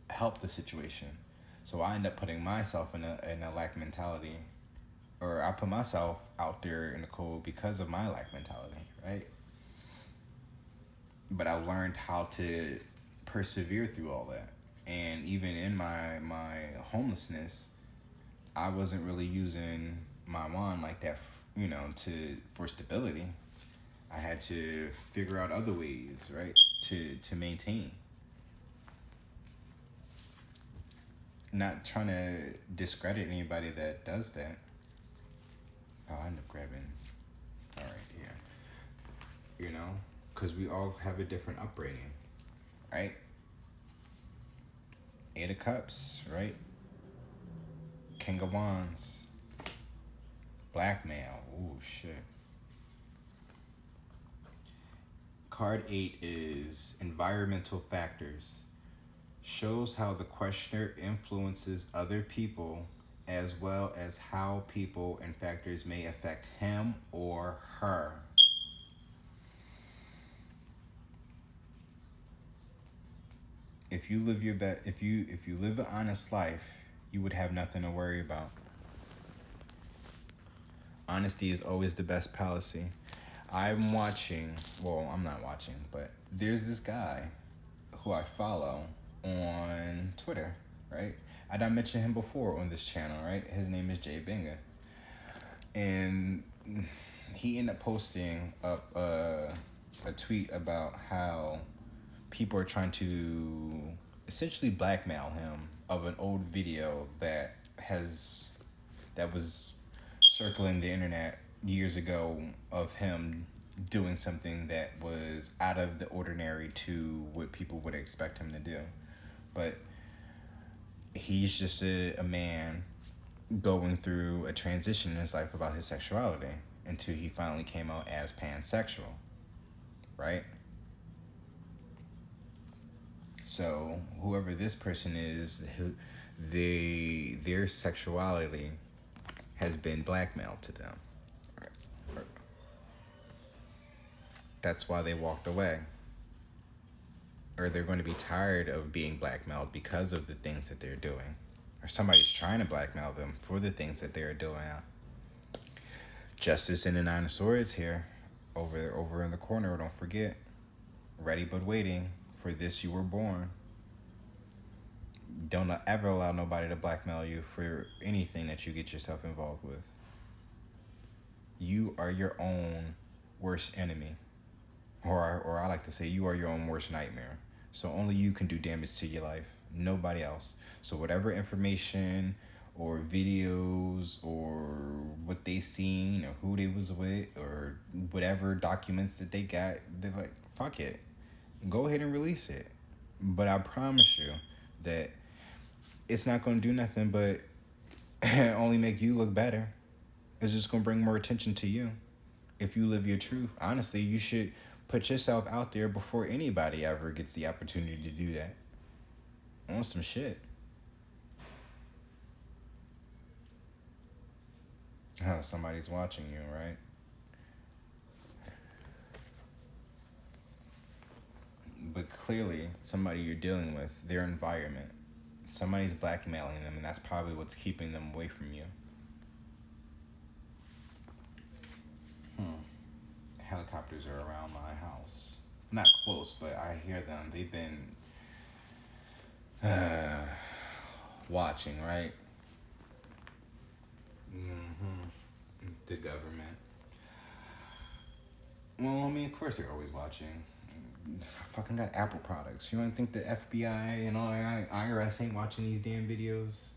help the situation. So I end up putting myself in a lack mentality, or I put myself out there in the cold because of my lack mentality, right? But I learned how to persevere through all that. And even in my homelessness, I wasn't really using my wand like that, for stability. I had to figure out other ways, right, to maintain. Not trying to discredit anybody that does that. Oh, I end up grabbing. All right, yeah. Because we all have a different upbringing, right? Eight of Cups, right? King of Wands. Blackmail. Ooh, shit. Card 8 is environmental factors. Shows how the questioner influences other people, as well as how people and factors may affect him or her. If you live if you live an honest life, you would have nothing to worry about. Honesty is always the best policy. I'm not watching, but there's this guy who I follow on Twitter, right? I done mentioned him before on this channel, right? His name is Jay Benga. And he ended up posting up a tweet about how people are trying to essentially blackmail him of an old video that was circling the internet years ago of him doing something that was out of the ordinary to what people would expect him to do. But he's just a man going through a transition in his life about his sexuality until he finally came out as pansexual, right? So whoever this person is, their sexuality has been blackmailed to them. That's why they walked away. Or they're going to be tired of being blackmailed because of the things that they're doing. Or somebody's trying to blackmail them for the things that they're doing. Justice in the Nine of Swords here. Over in the corner, don't forget. Ready but waiting. For this you were born. Don't ever allow nobody to blackmail you for anything that you get yourself involved with. You are your own worst enemy. Or I like to say you are your own worst nightmare. So only you can do damage to your life. Nobody else. So whatever information or videos or what they seen or who they was with or whatever documents that they got, they're like, fuck it. Go ahead and release it. But I promise you that it's not going to do nothing but only make you look better. It's just going to bring more attention to you. If you live your truth, honestly, you should put yourself out there before anybody ever gets the opportunity to do that. On some shit. Oh, somebody's watching you, right? But clearly, somebody you're dealing with, their environment, somebody's blackmailing them, and that's probably what's keeping them away from you. Helicopters are around my house. Not close, but I hear them. They've been watching, right? The government. Well, I mean, of course they're always watching. I fucking got Apple products. You don't think the FBI and all IRS ain't watching these damn videos?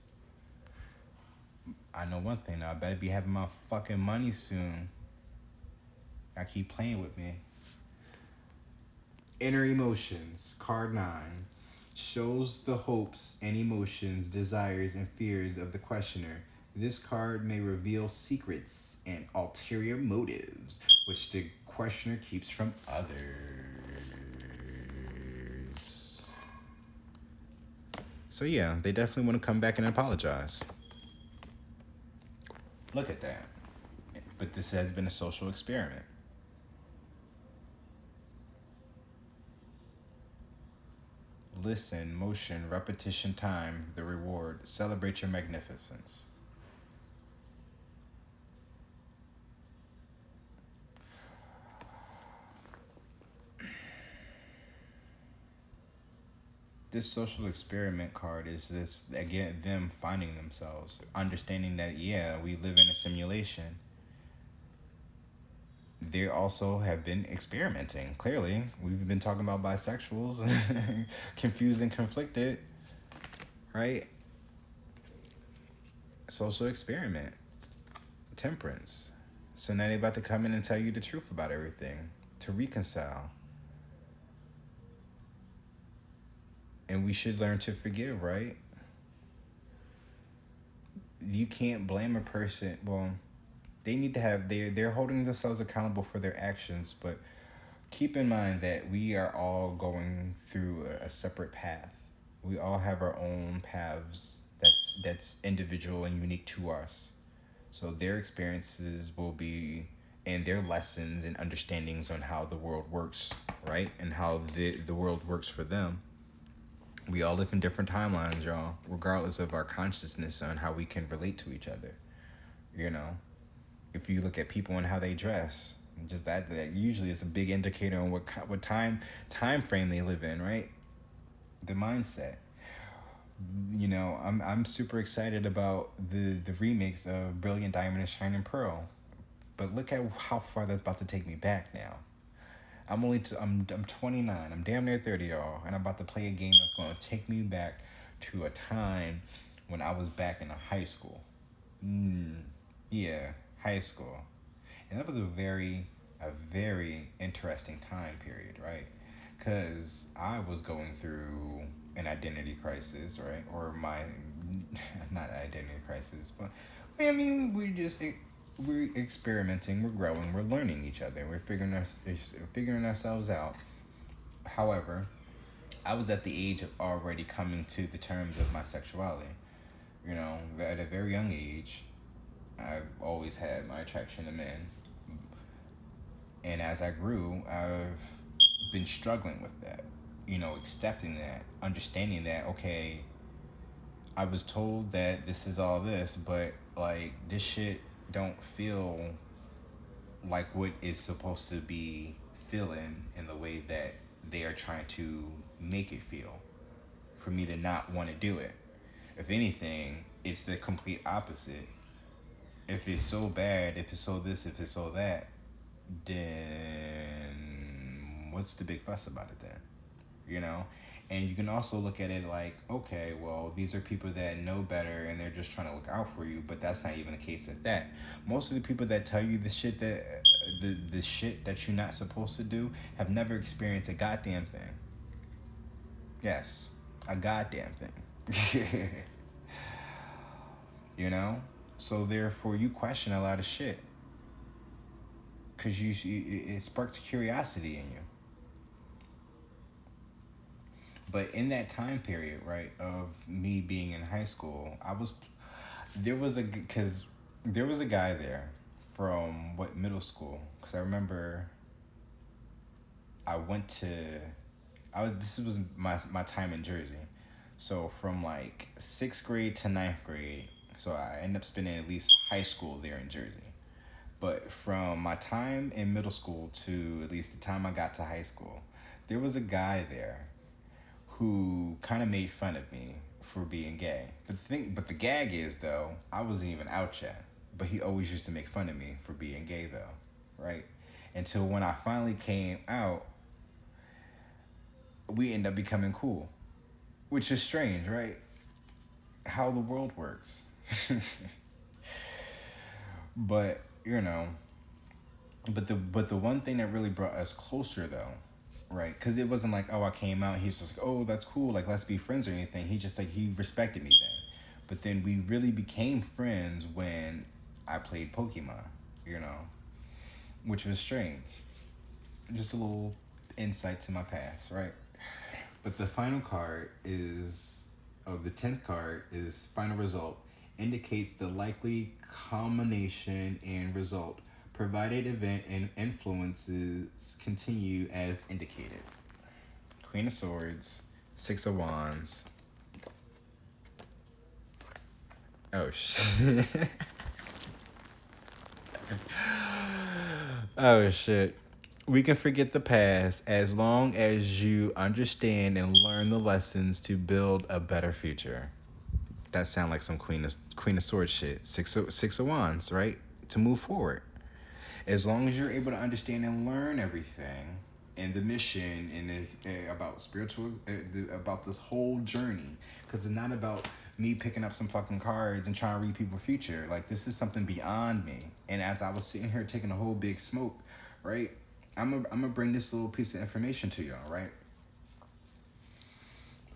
I know one thing, though. I better be having my fucking money soon. I keep playing with me. Inner emotions, card 9, shows the hopes and emotions, desires, and fears of the questioner. This card may reveal secrets and ulterior motives, which the questioner keeps from others. So yeah, they definitely want to come back and apologize. Look at that. But this has been a social experiment. Listen, motion, repetition, time, the reward. Celebrate your magnificence. This social experiment card is this, again, them finding themselves, understanding that, yeah, we live in a simulation. They also have been experimenting. Clearly, we've been talking about bisexuals, confused and conflicted, right? Social experiment, temperance. So now they're about to come in and tell you the truth about everything, to reconcile. And we should learn to forgive, right? You can't blame a person. Well, they need to have, they're holding themselves accountable for their actions, but keep in mind that we are all going through a separate path. We all have our own paths that's individual and unique to us. So their experiences will be, and their lessons and understandings on how the world works, right? And how the world works for them. We all live in different timelines, y'all, regardless of our consciousness on how we can relate to each other. You know, if you look at people and how they dress, just that usually it's a big indicator on what time frame they live in, right? The mindset. You know, I'm super excited about the remakes of Brilliant Diamond and Shining Pearl, but look at how far that's about to take me back now. I'm 29. I'm damn near 30, y'all, and I'm about to play a game that's going to take me back to a time when I was back in high school. Yeah, high school, and that was a very interesting time period, right? Because I was going through an identity crisis, right? Or my not identity crisis, but I mean, we're experimenting, we're growing, we're learning each other, we're figuring ourselves out. However, I was at the age of already coming to the terms of my sexuality. You know, at a very young age, I've always had my attraction to men. And as I grew, I've been struggling with that. You know, accepting that, understanding that, okay, I was told that this is all this, but like this shit don't feel like what it's supposed to be feeling in the way that they are trying to make it feel for me to not want to do it. If anything, it's the complete opposite. If it's so bad, if it's so this, if it's so that, then what's the big fuss about it then? You know? And you can also look at it like, okay, well, these are people that know better and they're just trying to look out for you, but that's not even the case at that. Most of the people that tell you the shit that you're not supposed to do have never experienced a goddamn thing. Yes, a goddamn thing. You know? So therefore you question a lot of shit. Because it sparks curiosity in you. But in that time period, right, of me being in high school, there was a guy there from middle school, because I remember this was my time in Jersey. So from like 6th grade to 9th grade, so I ended up spending at least high school there in Jersey. But from my time in middle school to at least the time I got to high school, there was a guy there who kind of made fun of me for being gay. But the gag is, though, I wasn't even out yet. But he always used to make fun of me for being gay, though, right? Until when I finally came out, we ended up becoming cool, which is strange, right? How the world works. But, you know, But the one thing that really brought us closer though, right? Because it wasn't like, oh, I came out, he's just like, oh, that's cool, like let's be friends or anything. He just like he respected me then. But then we really became friends when I played Pokemon, you know, which was strange. Just a little insight to my past, right? But the final card is, oh, the 10th card is final result, indicates the likely culmination and result, provided event and influences continue as indicated. Queen of Swords, Six of Wands. Oh, shit. Oh, shit. We can forget the past as long as you understand and learn the lessons to build a better future. That sound like some Queen of Swords shit. Six of Wands, right? To move forward. As long as you're able to understand and learn everything and the mission and about spiritual, about this whole journey, because it's not about me picking up some fucking cards and trying to read people's future. Like, this is something beyond me. And as I was sitting here taking a whole big smoke, right, I'm gonna bring this little piece of information to y'all, right?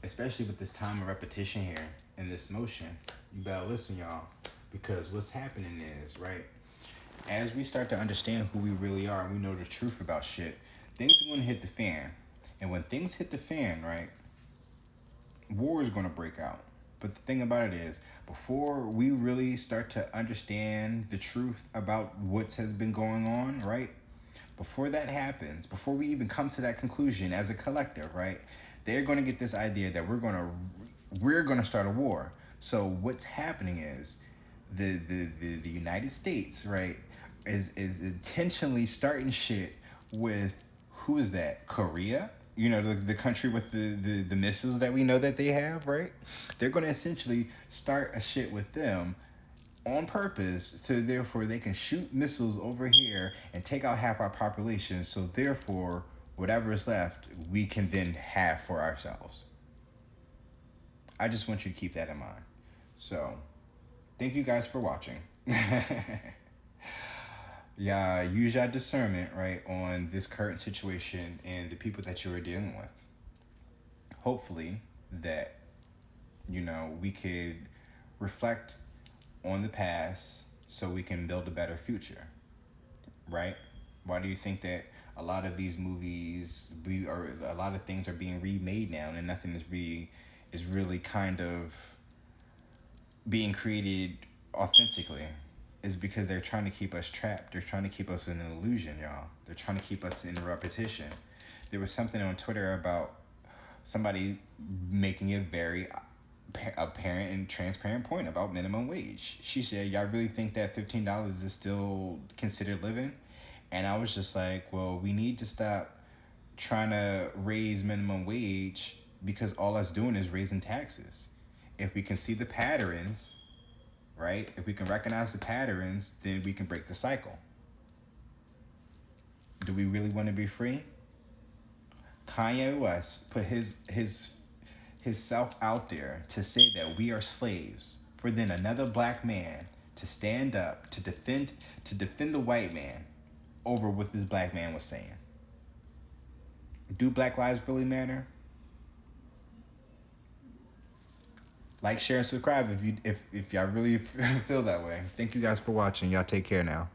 Especially with this time of repetition here and this motion, you better listen, y'all, because what's happening is, right, as we start to understand who we really are and we know the truth about shit, things are going to hit the fan. And when things hit the fan, right, war is going to break out. But the thing about it is, before we really start to understand the truth about what has been going on, right, before that happens, before we even come to that conclusion as a collective, right, they're going to get this idea that we're going to start a war. So what's happening is the United States, right, is intentionally starting shit with, who is that? Korea? You know, the country with the missiles that we know that they have, right? They're going to essentially start a shit with them on purpose, so therefore they can shoot missiles over here and take out half our population, so therefore whatever is left we can then have for ourselves. I just want you to keep that in mind. So thank you guys for watching. Yeah, use your discernment, right, on this current situation and the people that you are dealing with. Hopefully that, you know, we could reflect on the past so we can build a better future, right? Why do you think that a lot of these movies, a lot of things are being remade now, and nothing is really kind of being created authentically? Is because they're trying to keep us trapped. They're trying to keep us in an illusion, y'all. They're trying to keep us in repetition. There was something on Twitter about somebody making a very apparent and transparent point about minimum wage. She said, y'all really think that $15 is still considered living? And I was just like, well, we need to stop trying to raise minimum wage, because all that's doing is raising taxes. If we can see the patterns, right? If we can recognize the patterns, then we can break the cycle. Do we really want to be free? Kanye West put his self out there to say that we are slaves, for then another black man to stand up to defend the white man over what this black man was saying. Do Black lives really matter? Like, share, and subscribe if y'all really feel that way. Thank you guys for watching. Y'all take care now.